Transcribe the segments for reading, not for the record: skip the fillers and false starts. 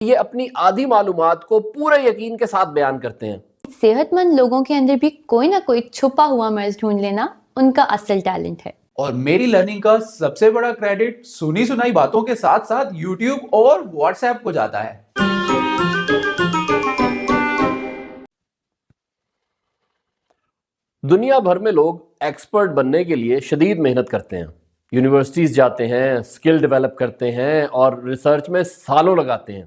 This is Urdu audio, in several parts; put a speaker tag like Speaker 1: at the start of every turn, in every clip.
Speaker 1: یہ اپنی آدھی معلومات کو پورے یقین کے ساتھ بیان کرتے ہیں۔
Speaker 2: صحت مند لوگوں کے اندر بھی کوئی نہ کوئی چھپا ہوا مرض ڈھونڈ لینا ان کا اصل ٹیلنٹ ہے۔
Speaker 3: اور میری لرننگ کا سب سے بڑا کریڈٹ سنی سنائی باتوں کے ساتھ ساتھ یوٹیوب اور واٹس ایپ کو جاتا ہے۔
Speaker 1: دنیا بھر میں لوگ ایکسپرٹ بننے کے لیے شدید محنت کرتے ہیں، یونیورسٹیز جاتے ہیں، سکل ڈیولپ کرتے ہیں اور ریسرچ میں سالوں لگاتے ہیں،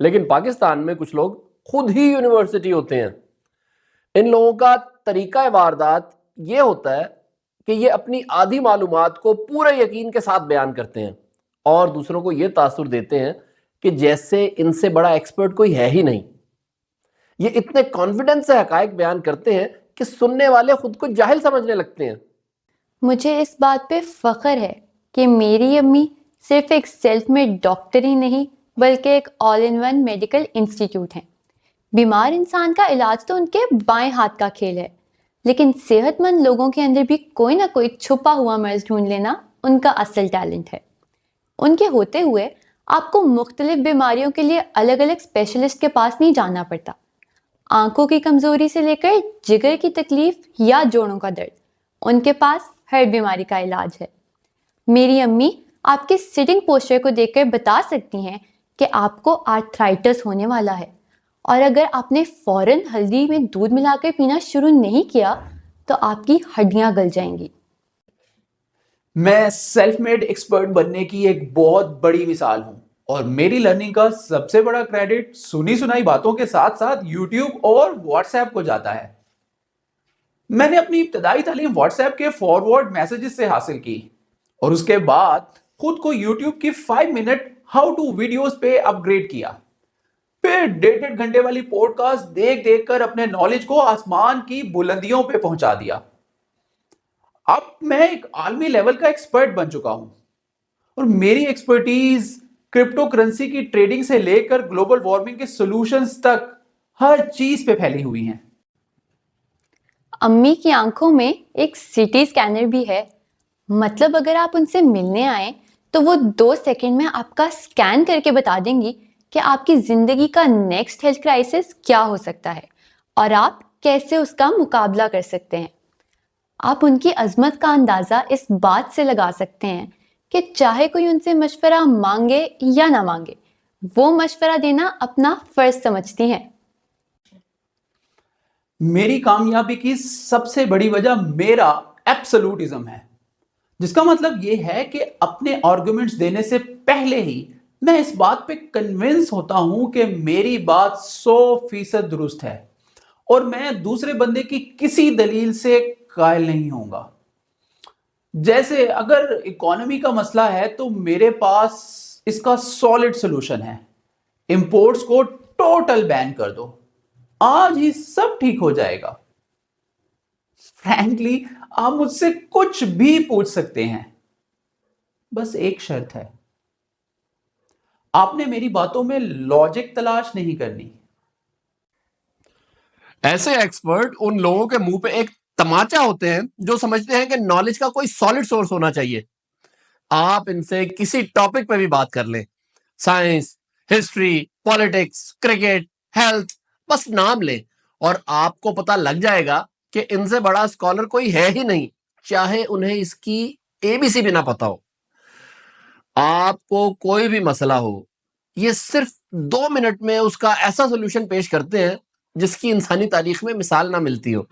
Speaker 1: لیکن پاکستان میں کچھ لوگ خود ہی یونیورسٹی ہوتے ہیں۔ ان لوگوں کا طریقہ واردات یہ ہوتا ہے کہ یہ اپنی آدھی معلومات کو پورے یقین کے ساتھ بیان کرتے ہیں اور دوسروں کو یہ تاثر دیتے ہیں کہ جیسے ان سے بڑا ایکسپرٹ کوئی ہے ہی نہیں۔ یہ اتنے کانفیڈنس سے حقائق بیان کرتے ہیں کہ سننے والے خود کو جاہل سمجھنے لگتے ہیں۔
Speaker 2: مجھے اس بات پہ فخر ہے کہ میری امی صرف ایک سیلف میڈ ڈاکٹر ہی نہیں بلکہ ایک آل ان ون میڈیکل انسٹیٹیوٹ ہیں۔ بیمار انسان کا علاج تو ان کے بائیں ہاتھ کا کھیل ہے، لیکن صحت مند لوگوں کے اندر بھی کوئی نہ کوئی چھپا ہوا مرض ڈھونڈ لینا ان کا اصل ٹیلنٹ ہے۔ ان کے ہوتے ہوئے آپ کو مختلف بیماریوں کے لیے الگ الگ اسپیشلسٹ کے پاس نہیں جانا پڑتا۔ آنکھوں کی کمزوری سے لے کر جگر کی تکلیف یا جوڑوں کا درد، ان کے پاس ہر بیماری کا علاج ہے۔ میری امی آپ کے سٹنگ پوسچر کو دیکھ کر بتا سکتی ہیں کہ آپ کو آرتھرائٹس ہونے والا ہے، اور اگر آپ نے فوراً ہلدی میں دودھ ملا کر پینا شروع نہیں کیا تو آپ کی ہڈیاں گل جائیں گی۔
Speaker 3: میں سیلف میڈ ایکسپرٹ بننے کی ایک بہت بڑی مثال ہوں، اور میری لرننگ کا سب سے بڑا کریڈٹ سنی سنائی باتوں کے ساتھ ساتھ یوٹیوب اور واٹس ایپ کو جاتا ہے۔ میں نے اپنی ابتدائی تعلیم واٹس ایپ کے فارورڈ میسیجز سے حاصل کی، اور اس کے بعد خود کو یوٹیوب کی 5 منٹ ہاؤ ٹو ویڈیوز پہ اپ گریڈ کیا، پھر 1.5 گھنٹے والی پوڈ کاسٹ دیکھ دیکھ کر اپنے نالج کو آسمان کی بلندیوں پہ پہنچا دیا۔ اب میں ایک عالمی لیول کا ایکسپرٹ بن چکا ہوں، اور میری ایکسپرٹیز کرپٹو کرنسی کی ٹریڈنگ سے لے کر گلوبل وارمنگ کے سولوشنز تک ہر چیز پہ پھیلی ہوئی ہیں۔
Speaker 2: امی کی آنکھوں میں ایک سٹی اسکینر بھی ہے، مطلب اگر آپ ان سے ملنے آئیں تو وہ 2 سیکنڈ میں آپ کا اسکین کر کے بتا دیں گی کہ آپ کی زندگی کا نیکسٹ ہیلتھ کرائسس کیا ہو سکتا ہے اور آپ کیسے اس کا مقابلہ کر سکتے ہیں۔ آپ ان کی عظمت کا اندازہ اس بات سے لگا سکتے ہیں کہ چاہے کوئی ان سے مشورہ مانگے یا نہ مانگے، وہ مشورہ دینا اپنا فرض سمجھتی ہیں۔
Speaker 3: میری کامیابی کی سب سے بڑی وجہ میرا ایبسولوٹزم ہے، جس کا مطلب یہ ہے کہ اپنے آرگومنٹس دینے سے پہلے ہی میں اس بات پہ کنونس ہوتا ہوں کہ میری بات 100% درست ہے، اور میں دوسرے بندے کی کسی دلیل سے قائل نہیں ہوں گا۔ جیسے اگر اکانومی کا مسئلہ ہے تو میرے پاس اس کا سالڈ سولوشن ہے، امپورٹس کو ٹوٹل بین کر دو، آج ہی سب ٹھیک ہو جائے گا۔ فرینکلی آپ مجھ سے کچھ بھی پوچھ سکتے ہیں، بس ایک شرط ہے، آپ نے میری باتوں میں لاجک تلاش نہیں کرنی۔
Speaker 1: ایسے ایکسپرٹ ان لوگوں کے منہ پہ ایک تماچا ہوتے ہیں جو سمجھتے ہیں کہ نالج کا کوئی سالڈ سورس ہونا چاہیے۔ آپ ان سے کسی ٹاپک پہ بھی بات کر لیں، science, history, politics, cricket, health, بس نام لیں اور آپ کو پتہ لگ جائے گا کہ ان سے بڑا اسکالر کوئی ہے ہی نہیں، چاہے انہیں اس کی ABC بھی نہ پتا ہو۔ آپ کو کوئی بھی مسئلہ ہو، یہ صرف 2 منٹ میں اس کا ایسا سولوشن پیش کرتے ہیں جس کی انسانی تاریخ میں مثال نہ ملتی ہو۔